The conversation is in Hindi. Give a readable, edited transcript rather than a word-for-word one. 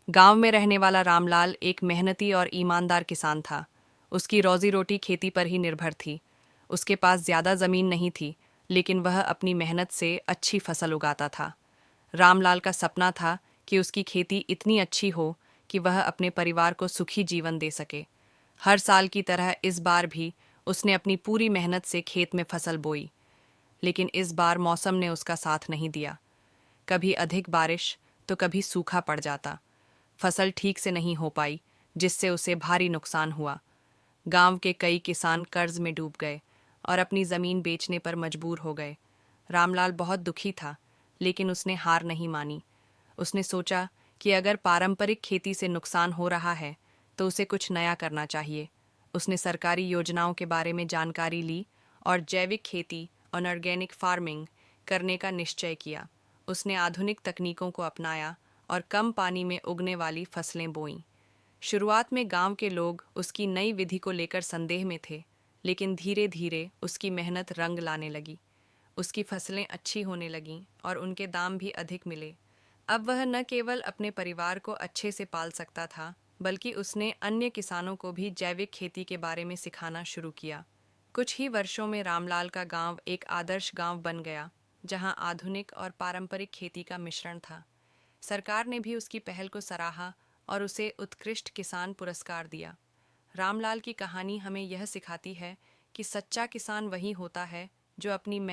गांव में रहने वाला रामलाल एक मेहनती और ईमानदार किसान था। उसकी रोजी रोटी खेती पर ही निर्भर थी। उसके पास ज्यादा जमीन नहीं थी, लेकिन वह अपनी मेहनत से अच्छी फसल उगाता था। रामलाल का सपना था कि उसकी खेती इतनी अच्छी हो कि वह अपने परिवार को सुखी जीवन दे सके। हर साल की तरह इस बार भी उसने अपनी पूरी मेहनत से खेत में फसल बोई, लेकिन इस बार मौसम ने उसका साथ नहीं दिया। कभी अधिक बारिश तो कभी सूखा पड़ जाता। फसल ठीक से नहीं हो पाई, जिससे उसे भारी नुकसान हुआ। गांव के कई किसान कर्ज में डूब गए और अपनी जमीन बेचने पर मजबूर हो गए। रामलाल बहुत दुखी था, लेकिन उसने हार नहीं मानी। उसने सोचा कि अगर पारंपरिक खेती से नुकसान हो रहा है तो उसे कुछ नया करना चाहिए। उसने सरकारी योजनाओं के बारे में जानकारी ली और जैविक खेती और ऑर्गेनिक फार्मिंग करने का निश्चय किया। उसने आधुनिक तकनीकों को अपनाया और कम पानी में उगने वाली फसलें बोईं। शुरुआत में गांव के लोग उसकी नई विधि को लेकर संदेह में थे, लेकिन धीरे धीरे उसकी मेहनत रंग लाने लगी। उसकी फसलें अच्छी होने लगीं और उनके दाम भी अधिक मिले। अब वह न केवल अपने परिवार को अच्छे से पाल सकता था, बल्कि उसने अन्य किसानों को भी जैविक खेती के बारे में सिखाना शुरू किया। कुछ ही वर्षों में रामलाल का गांव एक आदर्श गांव बन गया, जहां आधुनिक और पारंपरिक खेती का मिश्रण था। सरकार ने भी उसकी पहल को सराहा और उसे उत्कृष्ट किसान पुरस्कार दिया। रामलाल की कहानी हमें यह सिखाती है कि सच्चा किसान वही होता है जो अपनी मेहनत